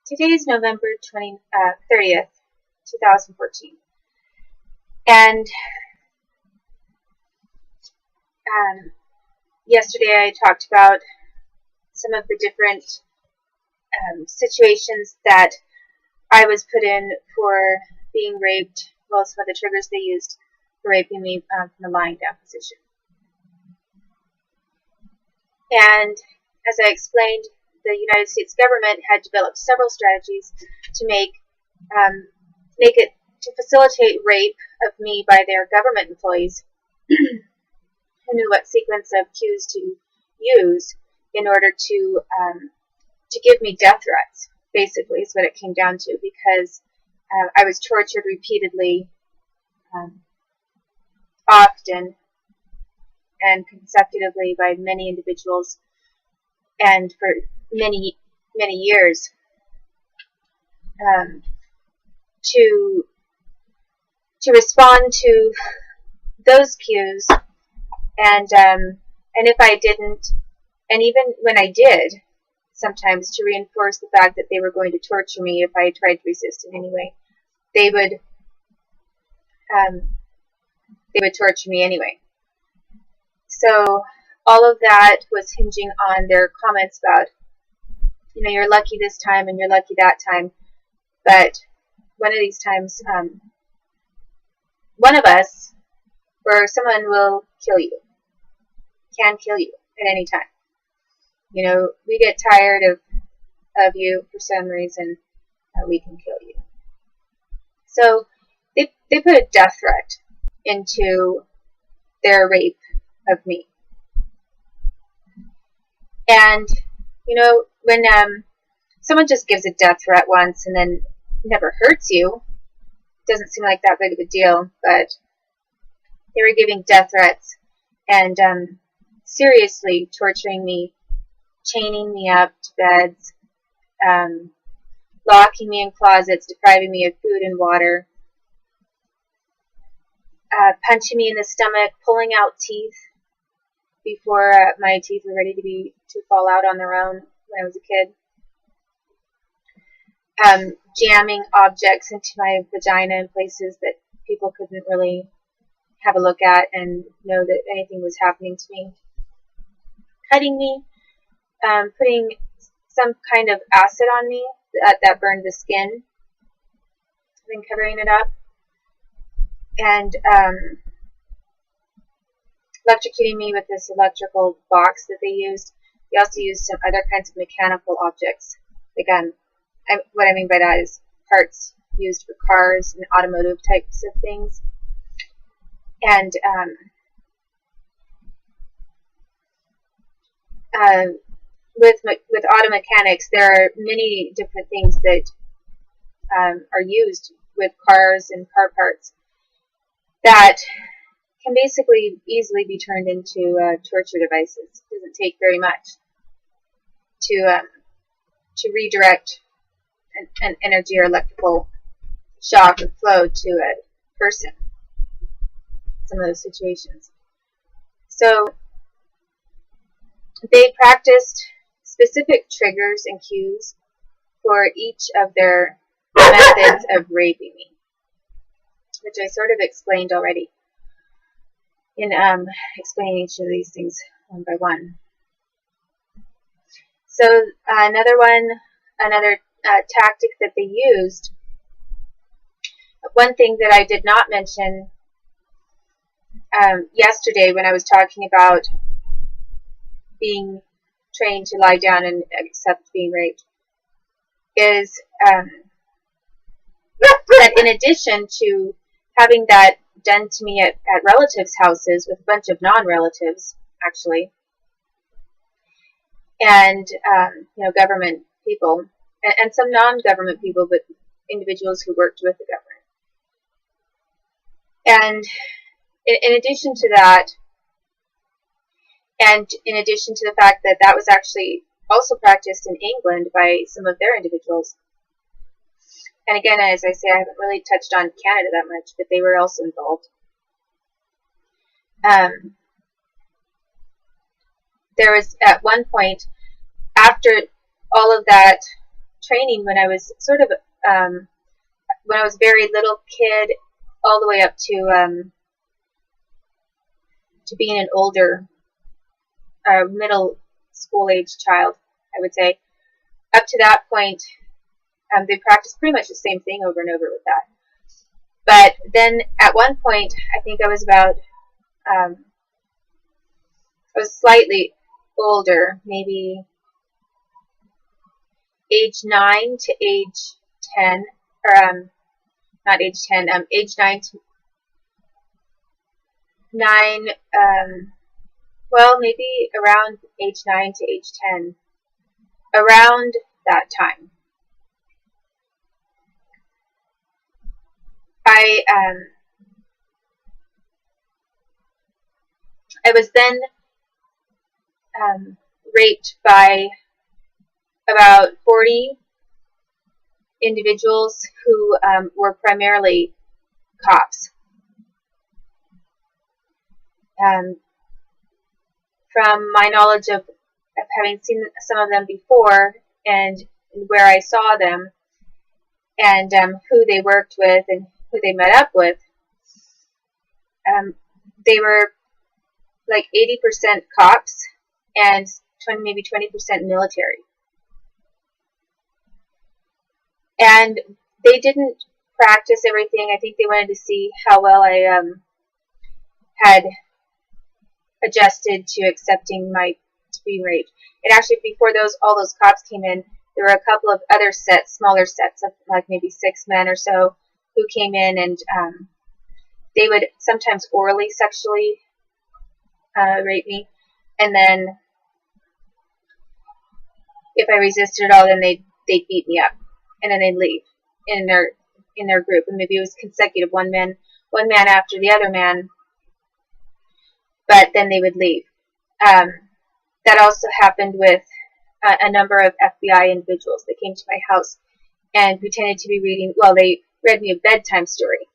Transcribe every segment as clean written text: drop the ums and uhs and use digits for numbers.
Today is November 30th, 2014. And yesterday I talked about some of the different situations that I was put in for being raped, well, some of the triggers they used for raping me from the lying down position. And as I explained, the United States government had developed several strategies to make it to facilitate rape of me by their government employees who knew what sequence of cues to use in order to give me death threats. Basically, is what it came down to, because I was tortured repeatedly, often, and consecutively by many individuals, and for many years, to respond to those cues, and if I didn't, and even when I did, sometimes to reinforce the fact that they were going to torture me if I tried to resist in any way, they would torture me anyway. So all of that was hinging on their comments about, you're lucky this time and you're lucky that time, but one of these times, one of us or someone will kill you, can kill you at any time. We get tired of you for some reason, we can kill you. So they put a death threat into their rape of me. And, when someone just gives a death threat once and then never hurts you, it doesn't seem like that big of a deal, but they were giving death threats and seriously torturing me, chaining me up to beds, locking me in closets, depriving me of food and water, punching me in the stomach, pulling out teeth before my teeth were ready to fall out on their own when I was a kid, jamming objects into my vagina in places that people couldn't really have a look at and know that anything was happening to me, cutting me, putting some kind of acid on me that burned the skin, then covering it up, and electrocuting me with this electrical box that they used. They also used some other kinds of mechanical objects. Again, what I mean by that is parts used for cars and automotive types of things. And with auto mechanics, there are many different things that are used with cars and car parts that can basically easily be turned into torture devices. It doesn't take very much to redirect an energy or electrical shock or flow to a person. Some of those situations. So they practiced specific triggers and cues for each of their methods of raping me, which I sort of explained already in explaining each of these things one by one. So another tactic that they used, one thing that I did not mention yesterday when I was talking about being trained to lie down and accept being raped, is that in addition to having that done to me at relatives' houses with a bunch of non-relatives, actually, and government people, and some non-government people, but individuals who worked with the government. And in addition to that, and in addition to the fact that that was actually also practiced in England by some of their individuals, and again, as I say, I haven't really touched on Canada that much, but they were also involved. There was at one point, after all of that training when I was sort of when I was a very little kid, all the way up to being an older middle school age child, I would say. Up to that point, they practiced pretty much the same thing over and over with that. But then at one point, I think I was about, I was slightly older, maybe age 9 to age 10, or not age 10, age 9 to 9, well, maybe around age 9 to age 10, around that time. I was then raped by about 40 individuals who were primarily cops. From my knowledge of having seen some of them before and where I saw them and who they worked with and who they met up with, they were like 80% cops and maybe 20% military. And they didn't practice everything. I think they wanted to see how well I had adjusted to accepting to being raped. And actually, before all those cops came in, there were a couple of other smaller sets of like maybe 6 men or so who came in, and they would sometimes orally sexually rape me, and then if I resisted at all, then they'd beat me up, and then they'd leave in their group, and maybe it was consecutive, one man after the other man, but then they would leave. That also happened with a number of FBI individuals that came to my house and pretended to be reading. Well, they read me a bedtime story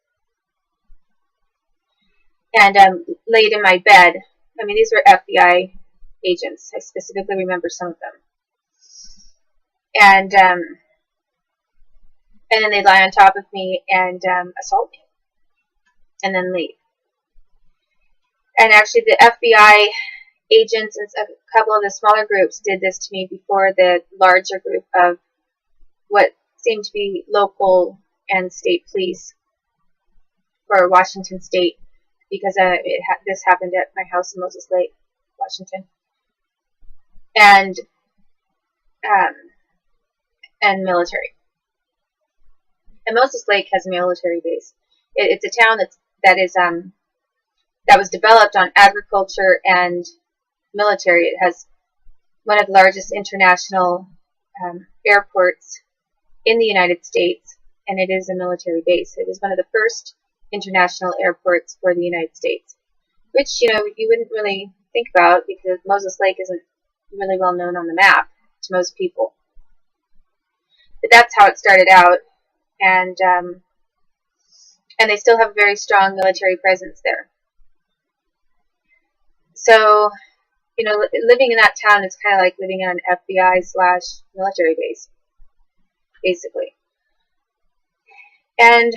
and laid in my bed. I mean, these were FBI agents. I specifically remember some of them. And then they'd lie on top of me and assault me and then leave. And actually, the FBI agents and a couple of the smaller groups did this to me before the larger group of what seemed to be local and state police for Washington State, because this happened at my house in Moses Lake, Washington, and military. And Moses Lake has a military base. It's a town that was developed on agriculture and military. It has one of the largest international airports in the United States, and it is a military base. It was one of the first international airports for the United States, which, you wouldn't really think about because Moses Lake isn't really well known on the map to most people. But that's how it started out, and they still have a very strong military presence there. So, living in that town is kind of like living in an FBI/military base, basically. And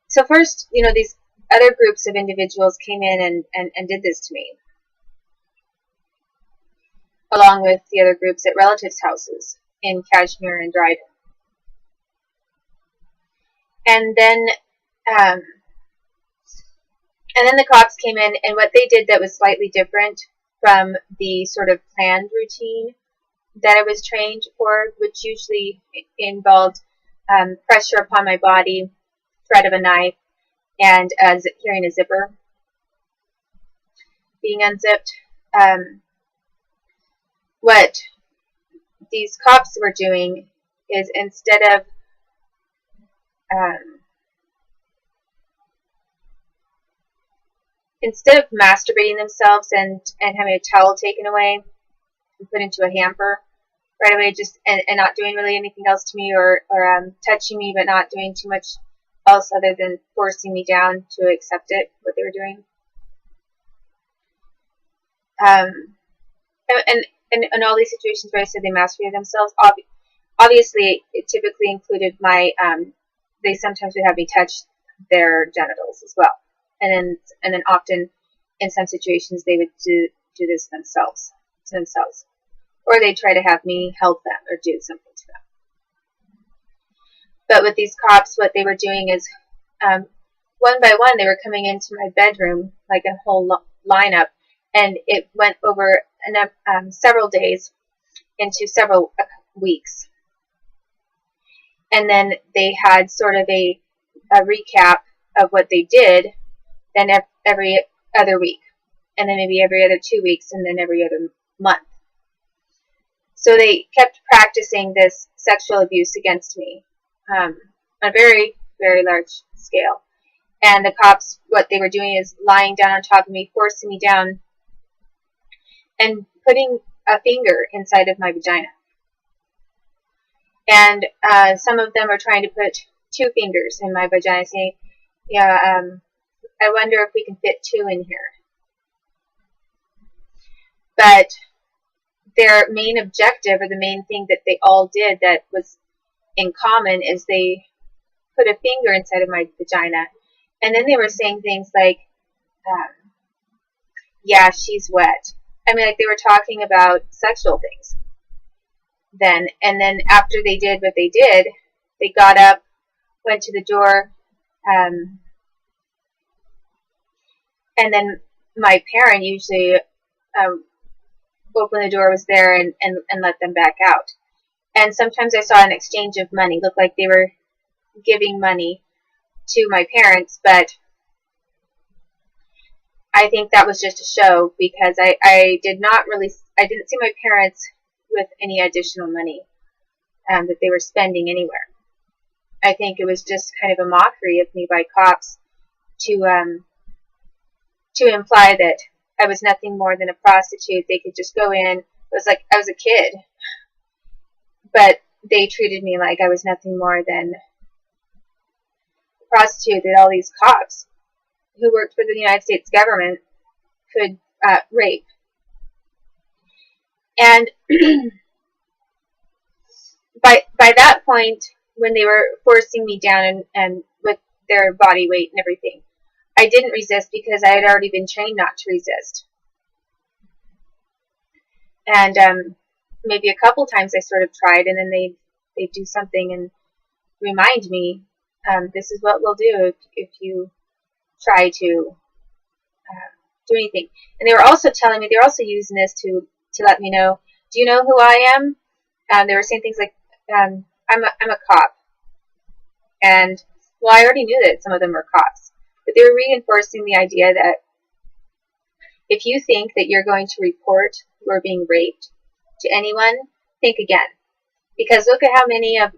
so first, these other groups of individuals came in and did this to me, along with the other groups at relatives' houses in Kashmir and Dryden. And then the cops came in, and what they did that was slightly different from the sort of planned routine that I was trained for, which usually involved pressure upon my body, threat of a knife, and hearing a zipper being unzipped. What these cops were doing is instead of masturbating themselves and having a towel taken away and put into a hamper right away, and not doing really anything else to me, or touching me but not doing too much else other than forcing me down to accept what they were doing. in all these situations where I said they masturbated themselves, obviously it typically included my, they sometimes would have me touch their genitals as well. And then often in some situations they would do this themselves, to themselves. Or they'd try to have me help them or do something to them. But with these cops, what they were doing is, one by one, they were coming into my bedroom, like a whole lineup, and it went over several days into several weeks. And then they had sort of a recap of what they did, then every other week, and then maybe every other 2 weeks, and then every other month. So they kept practicing this sexual abuse against me on a very, very large scale. And the cops, what they were doing is lying down on top of me, forcing me down, and putting a finger inside of my vagina. And some of them are trying to put 2 fingers in my vagina, saying, yeah, I wonder if we can fit 2 in here. But their main objective, or the main thing that they all did that was in common, is they put a finger inside of my vagina. And then they were saying things like, yeah, she's wet. I mean, like they were talking about sexual things then. And then after they did what they did, they got up, went to the door, and then my parent usually opened the door, was there, and let them back out. And sometimes I saw an exchange of money. It looked like they were giving money to my parents, but I think that was just a show, because I didn't see my parents with any additional money that they were spending anywhere. I think it was just kind of a mockery of me by cops to imply that I was nothing more than a prostitute. They could just go in. It was like I was a kid, but they treated me like I was nothing more than a prostitute that all these cops who worked for the United States government could rape. And by that point, when they were forcing me down and with their body weight and everything, I didn't resist, because I had already been trained not to resist. And maybe a couple times I sort of tried, and then they'd do something and remind me, this is what we'll do if you try to do anything. And they were also telling me, they were also using this to let me know, do you know who I am? They were saying things like, I'm a cop. And, well, I already knew that some of them were cops. But they were reinforcing the idea that if you think that you're going to report you are being raped to anyone, think again. Because look at how many of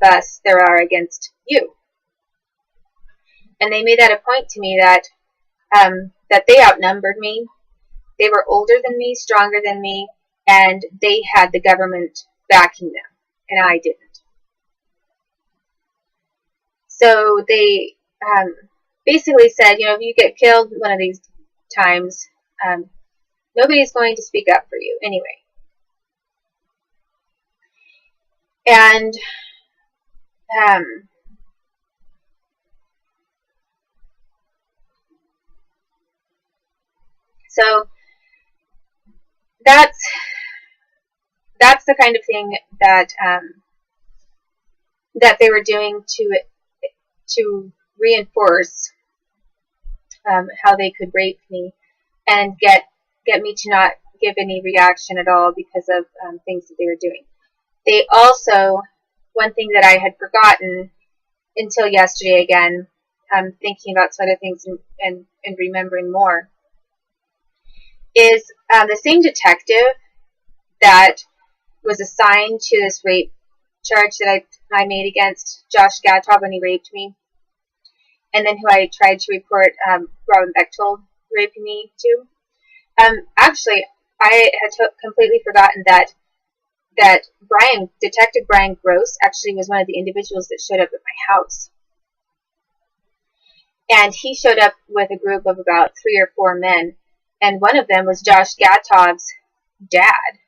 us there are against you. And they made that a point to me that they outnumbered me. They were older than me, stronger than me, and they had the government backing them, and I didn't. So they basically said, you know, if you get killed one of these times, nobody's going to speak up for you anyway. And so that's the kind of thing that that they were doing to reinforce how they could rape me and get me to not give any reaction at all because of things that they were doing. They also, one thing that I had forgotten until yesterday again, thinking about some other things and remembering more, is the same detective that was assigned to this rape charge that I made against Josh Gatov when he raped me, and then who I tried to report Robin Bechtold raping me to. Actually, I had completely forgotten that Detective Brian Gross actually was one of the individuals that showed up at my house. And he showed up with a group of about 3 or 4 men, and one of them was Josh Gatov's dad.